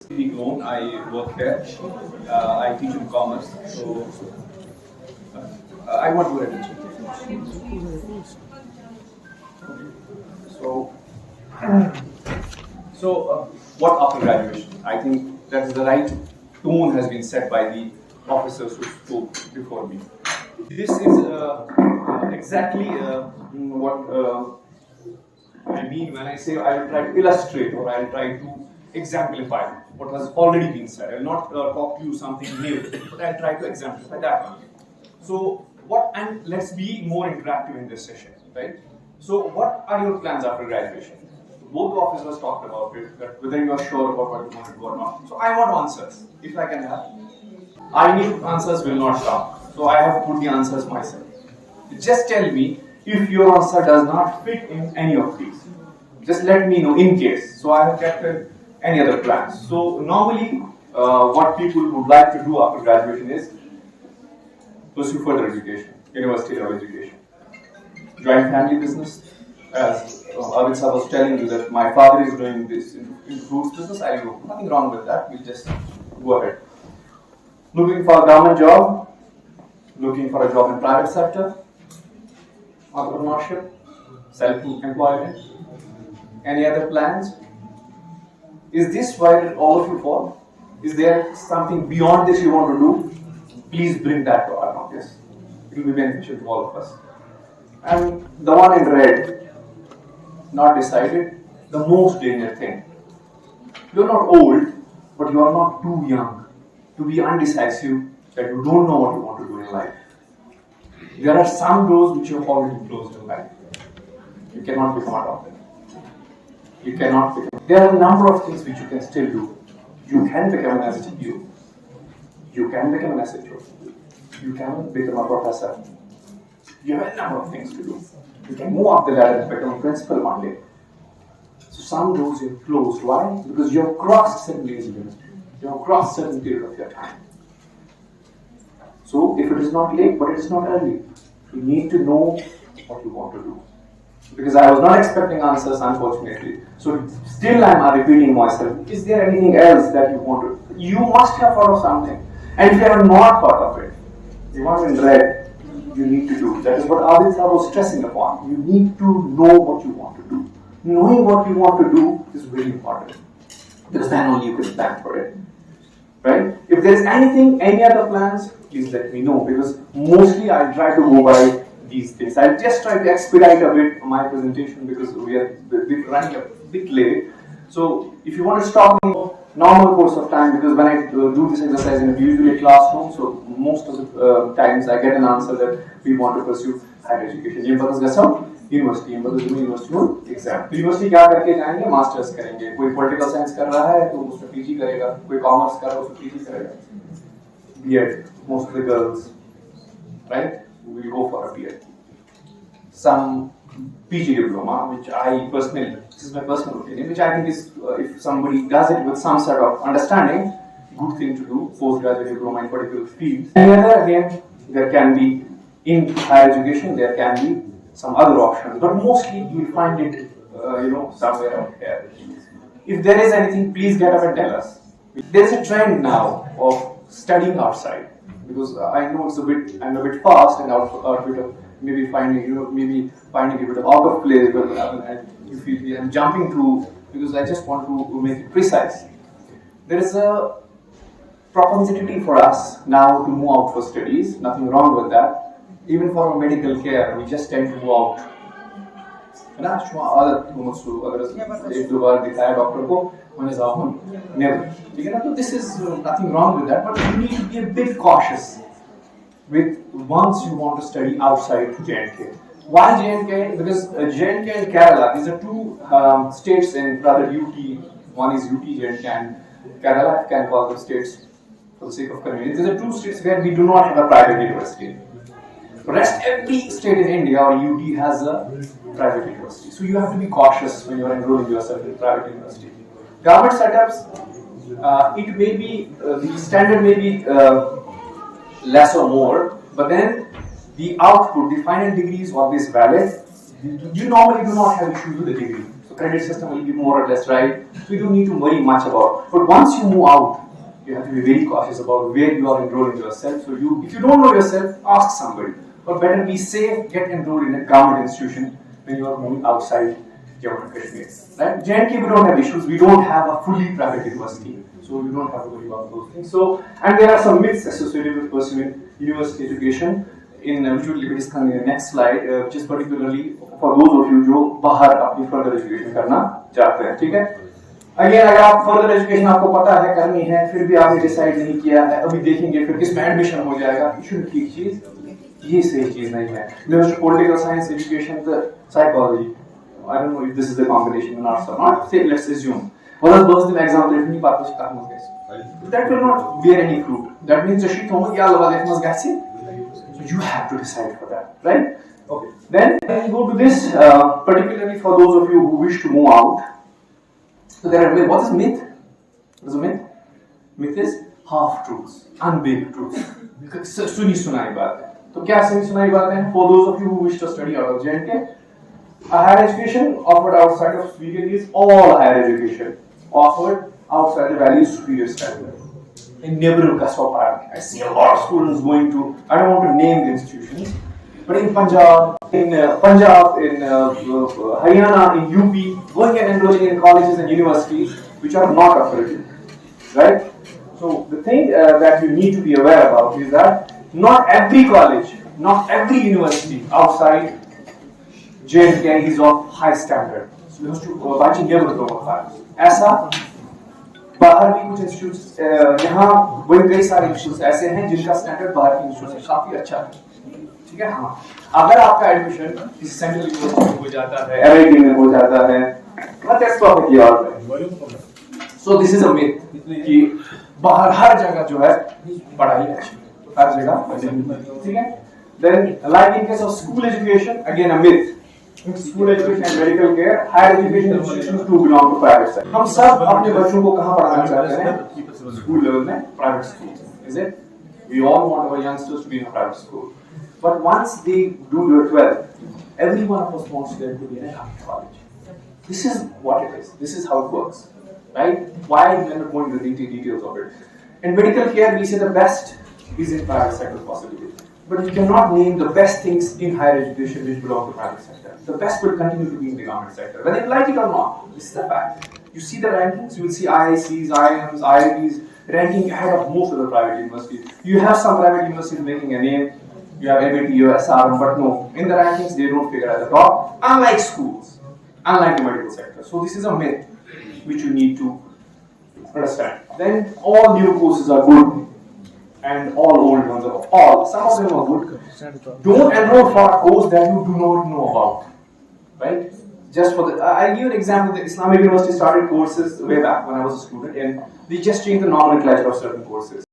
Grown. I work here. I teach in commerce. So I want to read. So, so what after graduation? I think that is the right tone has been set by the officers who spoke before me. This is exactly what I mean when I say I will try to illustrate or I will try to exemplify what has already been said. I will not talk to you something new, but I will try to exemplify that one. So, what and let's be more interactive in this session, right? So, what are your plans after graduation? Both officers talked about it, that whether you are sure about what you want to do or not. So, I want answers, if I can have. I need answers will not come. So, I have to put the answers myself. Just tell me if your answer does not fit in any of these. Just let me know in case. So, I have kept any other plans. So, normally, what people would like to do after graduation is pursue further education, university level education. Joint family business, as Arvind was telling you that my father is doing this in fruits business, I'll go. Nothing wrong with that, we'll just go ahead. Looking for a government job, looking for a job in private sector, entrepreneurship, self-employment, any other plans? Is this where all of you fall? Is there something beyond this you want to do? Please bring that to our notice. It will be beneficial to all of us. And the one in red, not decided, the most dangerous thing. You are not old, but you are not too young to be undecisive that you don't know what you want to do in life. There are some doors which you have already closed in life. You cannot become a doctor. You cannot become. There are a number of things which you can still do. You can become an STU. You can become an SHO. You can become a professor. You have a number of things to do. You can move up the ladder and become a principal one day. So some doors you have closed. Why? Because you have crossed certain age limits. You have crossed certain period of your time. So if it is not late, but it is not early, you need to know what you want to do. Because I was not expecting answers, unfortunately. So still I'm repeating myself. Is there anything else that you want to? You must have thought of something. And if you have not thought of it, you want in red, you need to do. That is what Aditya was stressing upon. You need to know what you want to do. Knowing what you want to do is very important. Because then only you can plan for it. Right? If there is anything, any other plans, please let me know. Because mostly I'll try to go by these things. I'll just try to expedite a bit my presentation because we are running a bit late. So if you want to stop me, normal course of time, because when I do this exercise in usually a classroom, so most of the times I get an answer that we want to pursue higher education. ये पता कैसा university ये पता तुम्हें university में exam university क्या करके जाएंगे मास्टर्स करेंगे कोई पॉलिटिकल साइंस कर रहा है तो उसमें पीजी करेगा कोई कॉमर्स कर रहा है उसमें पीजी करेगा BEd most of the girls right will go for a BEd. Some PG diploma, which I personally, this is my personal opinion, which I think is, if somebody does it with some sort of understanding, good thing to do, postgraduate diploma in particular fields. And then again, there can be, in higher education, there can be some other options, but mostly you will find it, somewhere out here. If there is anything, please get up and tell us. There is a trend now of studying outside, because I know I'm a bit fast and out of maybe finding a bit of out of place, but and you feel I'm jumping to because I just want to make it precise. There is a propensity for us now to move out for studies. Nothing wrong with that. Even for medical care, we just tend to go out. है ना आदत अगर एक दो बार दिखाया doctor को मैंने जाऊँ never ठीक है ना तो this is nothing wrong with that but you need to be a bit cautious with once you want to study outside J&K. Why J&K? Because J&K and Kerala, these are two states in rather UT, one is UT, J&K and Kerala, I can call them states for the sake of convenience. These are two states where we do not have a private university. The rest, every state in India or UT has a private university. So you have to be cautious when you are enrolling yourself in private university. Government setups, it may be, the standard may be less or more, but then the output, the final degree is always valid. You normally do not have issues with the degree. So credit system will be more or less right. So you don't need to worry much about. But once you move out, you have to be very cautious about where you are enrolling yourself. So if you don't know yourself, ask somebody. Or better be safe, get enrolled in a government institution when you are moving outside Jammu and Kashmir. Right? J&K, we don't have issues. We don't have a fully private university. So you don't have to worry about those things. So, and there are some myths associated with pursuing university education, which will be discussed in the next slide, which is particularly for those of you जो बाहर अपनी further education करना चाहते हैं, ठीक है? Again, अगर आप further education आपको पता है करनी है, फिर भी आपने decide नहीं किया है, अभी देखेंगे फिर किसमें admission हो जाएगा, ये शुद्ध ठीक चीज, ये सही चीज नहीं है. University political science education, the psychology. I don't know if this is the combination in arts or not. Say, let's assume. What is the example if you pass that will not bear any fruit. That means the shit homo ya level must get it. So you have to decide for that, right? Okay. Then we go to this, particularly for those of you who wish to move out. So there are what is myth? What is a myth? Myth is half truths, unbaked truths. सुनी सुनाई बात है. तो क्या सुनी सुनाई बात है? For those of you who wish to study out of J&K, a higher education offered outside of Sweden is all higher education offered outside the Valley Superior Standard. In neighboring Kasopar, I see a lot of students going to, I don't want to name the institutions, but in Punjab, in Haryana, in UP, going and enrolling in colleges and universities which are not accredited, right? So the thing that you need to be aware about is that not every college, not every university outside J&K is of high standard. So you have to watch in ऐसा बाहर भी कुछ institutes यहाँ वही कई सारे institutes ऐसे हैं जिनका स्टैंडर्ड बाहर के इंस्टीट्यूट से काफी अच्छा है, ठीक है? हाँ, अगर आपका एडमिशन किसी सेंट्रल यूनिवर्सिटी में हो जाता है, MIT में हो जाता है, that's perfectly alright. So this is a myth कि बाहर हर जगह जो है पढ़ाई अच्छी, हर जगह, ठीक है? Then, like in case of school education, again a myth. School education and medical care, higher education institutions do belong to private sector. हम सब अपने बच्चों को कहाँ पढ़ाना चाहते हैं? School level में, private schools, is it? We all want our youngsters to be in a private school. But once they do their 12th, every one of us wants them to be in a college. This is what it is. This is how it works, right? Why I'm not going into the details of it. In medical care, we say the best is in private sector possibly. But you cannot name the best things in higher education which belong to private sector. The best will continue to be in the government sector, whether you like it or not. This is the fact. You see the rankings, you will see IICs, IIMs, IITs ranking ahead of most of the private universities. You have some private universities making a name. You have MIT, USR, but no, in the rankings they don't figure at the top. Unlike schools, unlike the medical sector. So this is a myth which you need to understand. Then all new courses are good. And all old ones are all. Some of them are good. Don't enroll for a course that you do not know about, right? Just for the, I'll give you an example. The Islamic University started courses way back when I was a student, and they just changed the nomenclature of certain courses.